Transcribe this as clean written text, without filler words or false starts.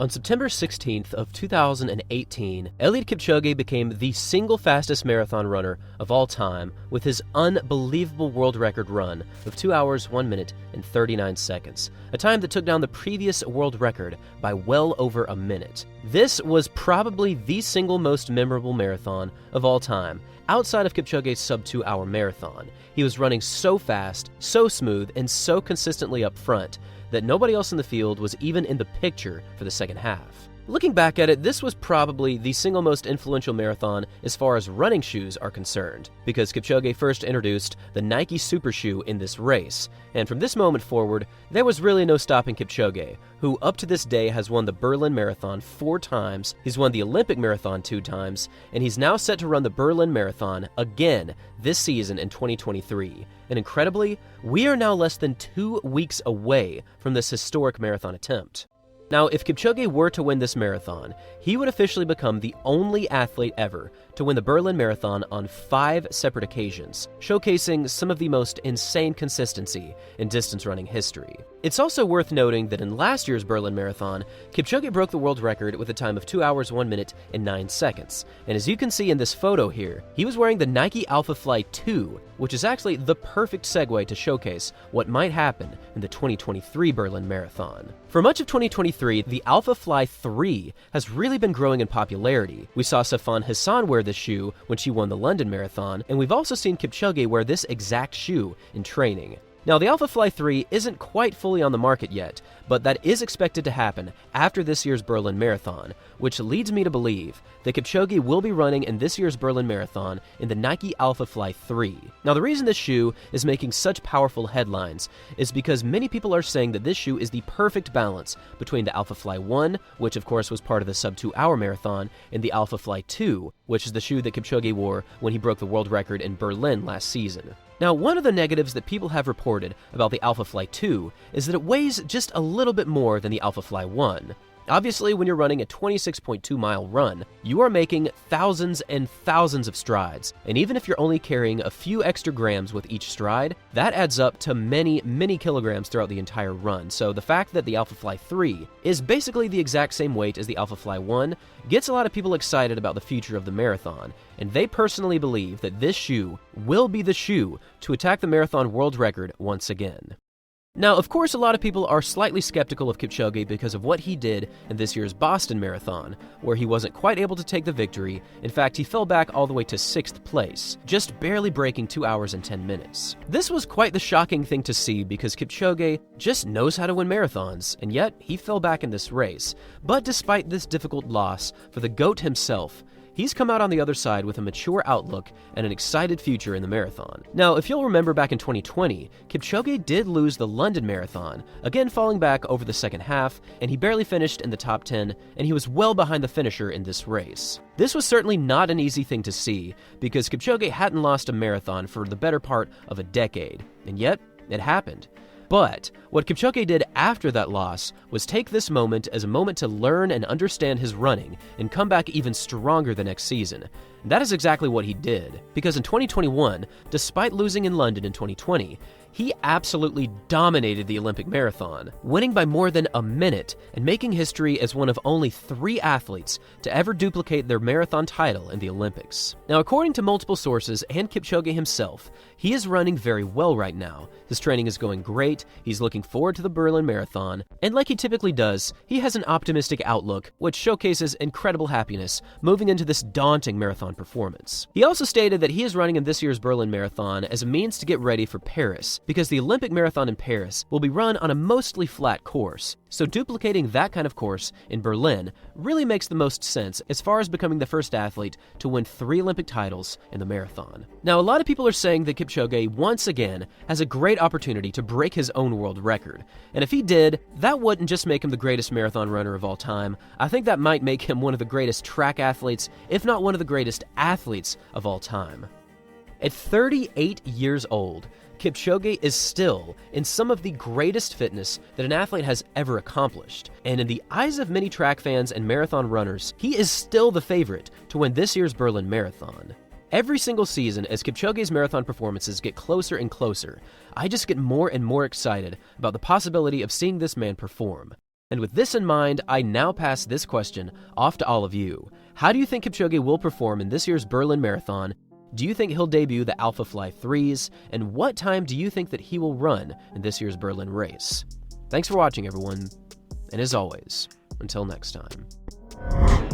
On September 16th of 2018, Eliud Kipchoge became the single fastest marathon runner of all time with his unbelievable world record run of 2 hours, 1 minute, and 39 seconds, a time that took down the previous world record by well over a minute. This was probably the single most memorable marathon of all time, outside of Kipchoge's sub-2 hour marathon. He was running so fast, so smooth, and so consistently up front that nobody else in the field was even in the picture for the second half. Looking back at it, this was probably the single most influential marathon as far as running shoes are concerned, because Kipchoge first introduced the Nike Super Shoe in this race, and from this moment forward, there was really no stopping Kipchoge, who up to this day has won the Berlin Marathon 4 times, he's won the Olympic Marathon 2 times, and he's now set to run the Berlin Marathon again this season in 2023. And incredibly, we are now less than 2 weeks away from this historic marathon attempt. Now, if Kipchoge were to win this marathon, he would officially become the only athlete ever to win the Berlin Marathon on 5 separate occasions, showcasing some of the most insane consistency in distance running history. It's also worth noting that in last year's Berlin Marathon, Kipchoge broke the world record with a time of 2 hours, 1 minute, and 9 seconds. And as you can see in this photo here, he was wearing the Nike Alpha Fly 2, which is actually the perfect segue to showcase what might happen in the 2023 Berlin Marathon. For much of 2023, the Alpha Fly 3 has really been growing in popularity. We saw Safan Hassan wear this shoe when she won the London Marathon, and we've also seen Kipchoge wear this exact shoe in training. Now, the Alpha Fly 3 isn't quite fully on the market yet, but that is expected to happen after this year's Berlin Marathon, which leads me to believe that Kipchoge will be running in this year's Berlin Marathon in the Nike Alpha Fly 3. Now, the reason this shoe is making such powerful headlines is because many people are saying that this shoe is the perfect balance between the Alpha Fly 1, which of course was part of the sub-2 hour marathon, and the Alpha Fly 2, which is the shoe that Kipchoge wore when he broke the world record in Berlin last season. Now, one of the negatives that people have reported about the Alpha Fly 2 is that it weighs just a little bit more than the Alpha Fly 1. Obviously, when you're running a 26.2-mile run, you are making thousands and thousands of strides, and even if you're only carrying a few extra grams with each stride, that adds up to many, many kilograms throughout the entire run. So the fact that the Alpha Fly 3 is basically the exact same weight as the Alpha Fly 1 gets a lot of people excited about the future of the marathon, and they personally believe that this shoe will be the shoe to attack the marathon world record once again. Now, of course, a lot of people are slightly skeptical of Kipchoge because of what he did in this year's Boston Marathon, where he wasn't quite able to take the victory. In fact, he fell back all the way to 6th place, just barely breaking 2 hours and 10 minutes. This was quite the shocking thing to see because Kipchoge just knows how to win marathons, and yet he fell back in this race. But despite this difficult loss for the GOAT himself, he's come out on the other side with a mature outlook and an excited future in the marathon. Now, if you'll remember back in 2020, Kipchoge did lose the London Marathon, again falling back over the second half, and he barely finished in the top 10, and he was well behind the finisher in this race. This was certainly not an easy thing to see, because Kipchoge hadn't lost a marathon for the better part of a decade, and yet, it happened. But what Kipchoge did after that loss was take this moment as a moment to learn and understand his running and come back even stronger the next season. And that is exactly what he did, because in 2021, despite losing in London in 2020, he absolutely dominated the Olympic marathon, winning by more than a minute and making history as one of only 3 athletes to ever duplicate their marathon title in the Olympics. Now, according to multiple sources and Kipchoge himself, he is running very well right now. His training is going great, he's looking forward to the Berlin Marathon, and like he typically does, he has an optimistic outlook, which showcases incredible happiness moving into this daunting marathon performance. He also stated that he is running in this year's Berlin Marathon as a means to get ready for Paris, because the Olympic Marathon in Paris will be run on a mostly flat course, so duplicating that kind of course in Berlin really makes the most sense as far as becoming the first athlete to win 3 Olympic titles in the marathon. Now, a lot of people are saying that Kipchoge once again has a great opportunity to break his own world record, and if he did, that wouldn't just make him the greatest marathon runner of all time. I think that might make him one of the greatest track athletes, if not one of the greatest athletes of all time. At 38 years old, Kipchoge is still in some of the greatest fitness that an athlete has ever accomplished. And in the eyes of many track fans and marathon runners, he is still the favorite to win this year's Berlin Marathon. Every single season, as Kipchoge's marathon performances get closer and closer, I just get more and more excited about the possibility of seeing this man perform. And with this in mind, I now pass this question off to all of you. How do you think Kipchoge will perform in this year's Berlin Marathon? Do you think he'll debut the Alpha Fly 3s? And what time do you think that he will run in this year's Berlin race? Thanks for watching, everyone. And as always, until next time.